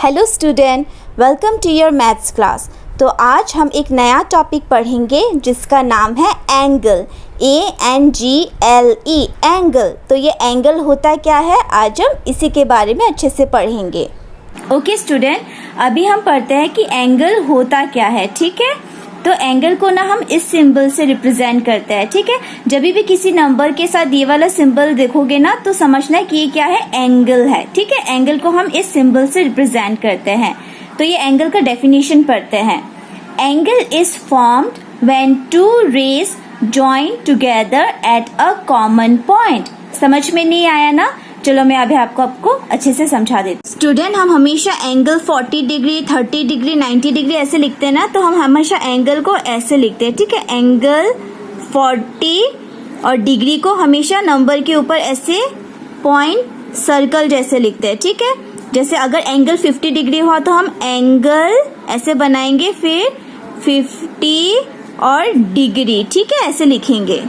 Hello student, welcome to your maths class. तो आज हम एक नया टॉपिक पढ़ेंगे जिसका नाम है एंगल। ANGLE angle. तो ये एंगल होता क्या है, आज हम इसी के बारे में अच्छे से पढ़ेंगे। ओके स्टूडेंट, अभी हम पढ़ते हैं कि एंगल होता क्या है। ठीक है, तो एंगल को ना हम इस सिंबल से रिप्रेजेंट करते हैं। ठीक है, जब भी किसी नंबर के साथ ये वाला सिंबल देखोगे ना तो समझना है कि ये क्या है, एंगल है। ठीक है, एंगल को हम इस सिंबल से रिप्रेजेंट करते हैं। तो ये एंगल का डेफिनेशन पढ़ते हैं। Angle is formed when two rays join together at a common point. समझ में नहीं आया ना? चलो मैं अभी आपको अच्छे से समझा देती हूँ। स्टूडेंट, हम हमेशा एंगल 40 डिग्री, 30 डिग्री, 90 डिग्री ऐसे लिखते हैं ना, तो हम हमेशा एंगल को ऐसे लिखते हैं। ठीक है, एंगल 40 और डिग्री को हमेशा नंबर के ऊपर ऐसे पॉइंट सर्कल जैसे लिखते हैं। ठीक है, जैसे अगर एंगल 50 डिग्री हुआ तो हम एंगल ऐसे बनाएंगे, फिर 50 और डिग्री। ठीक है, ऐसे लिखेंगे।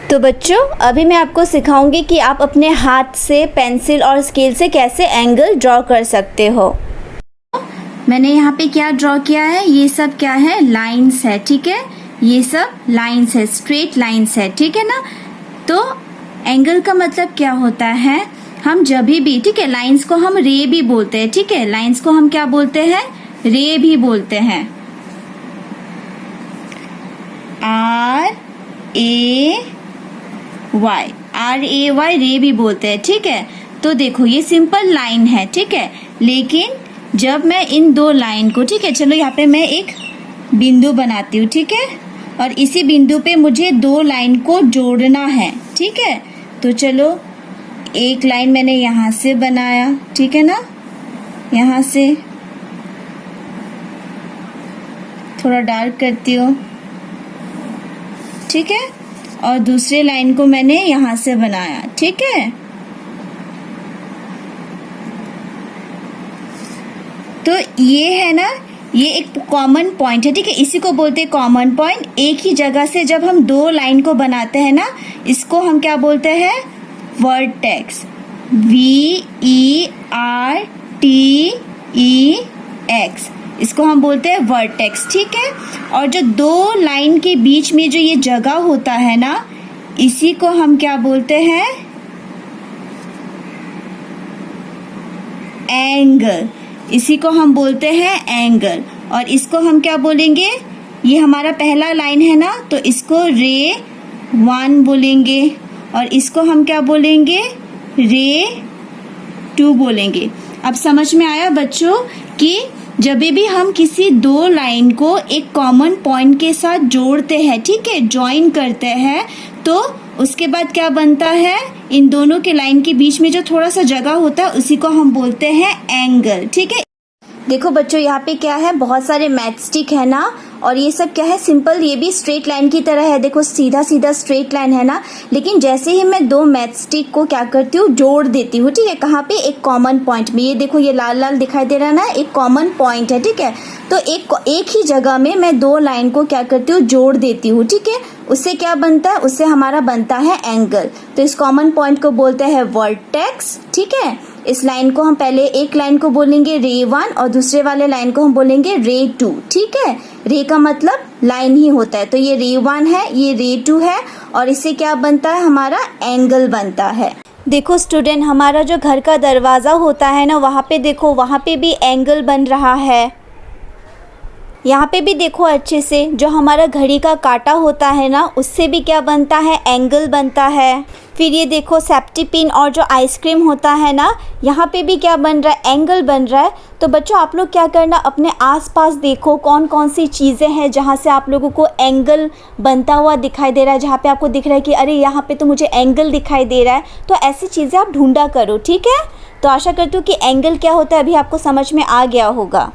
तो बच्चों, अभी मैं आपको सिखाऊंगी कि आप अपने हाथ से पेंसिल और स्केल से कैसे एंगल ड्रॉ कर सकते हो। मैंने यहाँ पे क्या ड्रॉ किया है, ये सब क्या है, लाइंस है। ठीक है, ये सब लाइंस है, स्ट्रेट लाइंस है। ठीक है ना? तो एंगल का मतलब क्या होता है, हम जब भी, ठीक है, लाइंस को हम रे भी बोलते हैं। ठीक है, लाइंस को हम क्या बोलते हैं, रे भी बोलते हैं। RAY रे भी बोलते हैं। ठीक है, तो देखो ये सिंपल लाइन है। ठीक है, लेकिन जब मैं इन दो लाइन को, ठीक है, चलो यहाँ पे मैं एक बिंदु बनाती हूँ। ठीक है, और इसी बिंदु पे मुझे दो लाइन को जोड़ना है। ठीक है, तो चलो एक लाइन मैंने यहाँ से बनाया। ठीक है ना, यहाँ से थोड़ा डार्क करती हूँ। ठीक है, और दूसरे लाइन को मैंने यहाँ से बनाया। ठीक है, तो ये है ना, ये एक कॉमन पॉइंट है। ठीक है, इसी को बोलते हैं कॉमन पॉइंट। एक ही जगह से जब हम दो लाइन को बनाते हैं ना, इसको हम क्या बोलते हैं, वर्टेक्स। VERTEX, इसको हम बोलते हैं वर्टेक्स। ठीक है, और जो दो लाइन के बीच में जो ये जगह होता है ना, इसी को हम क्या बोलते हैं, एंगल। इसी को हम बोलते हैं एंगल। और इसको हम क्या बोलेंगे, ये हमारा पहला लाइन है ना, तो इसको रे 1 बोलेंगे, और इसको हम क्या बोलेंगे, रे 2 बोलेंगे। अब समझ में आया बच्चों कि जब भी हम किसी दो लाइन को एक कॉमन पॉइंट के साथ जोड़ते हैं, ठीक है, ज्वाइन करते हैं, तो उसके बाद क्या बनता है, इन दोनों के लाइन के बीच में जो थोड़ा सा जगह होता है उसी को हम बोलते हैं एंगल। ठीक है, देखो बच्चों, यहाँ पे क्या है, बहुत सारे मैच स्टिक है ना, और ये सब क्या है, सिंपल, ये भी स्ट्रेट लाइन की तरह है। देखो सीधा सीधा स्ट्रेट लाइन है ना, लेकिन जैसे ही मैं दो मैच स्टिक को क्या करती हूँ, जोड़ देती हूँ। ठीक है, कहाँ पे, एक कॉमन पॉइंट में। ये देखो, ये लाल लाल दिखाई दे रहा है ना, एक कॉमन पॉइंट है। ठीक है, तो एक ही जगह में मैं दो लाइन को क्या करती हूँ, जोड़ देती हूँ। ठीक है, उससे क्या बनता है, उससे हमारा बनता है एंगल। तो इस कॉमन पॉइंट को बोलते हैं वर्टेक्स। ठीक है, इस लाइन को हम पहले एक लाइन को बोलेंगे रे 1 और दूसरे वाले लाइन को हम बोलेंगे रे 2। ठीक है, रे का मतलब लाइन ही होता है, तो ये रे 1 है, ये रे 2 है, और इससे क्या बनता है, हमारा एंगल बनता है। देखो स्टूडेंट, हमारा जो घर का दरवाज़ा होता है ना, वहाँ पे देखो, वहाँ पे भी एंगल बन रहा है। यहाँ पे भी देखो अच्छे से, जो हमारा घड़ी का कांटा होता है ना, उससे भी क्या बनता है, एंगल बनता है। फिर ये देखो सेफ्टी पिन और जो आइसक्रीम होता है ना, यहाँ पे भी क्या बन रहा है, एंगल बन रहा है। तो बच्चों, आप लोग क्या करना, अपने आसपास देखो कौन कौन सी चीज़ें हैं जहाँ से आप लोगों को एंगल बनता हुआ दिखाई दे रहा है, जहाँ पे आपको दिख रहा है कि अरे यहाँ पे तो मुझे एंगल दिखाई दे रहा है। तो ऐसी चीज़ें आप ढूंढा करो। ठीक है, तो आशा करती हूँ कि एंगल क्या होता है अभी आपको समझ में आ गया होगा।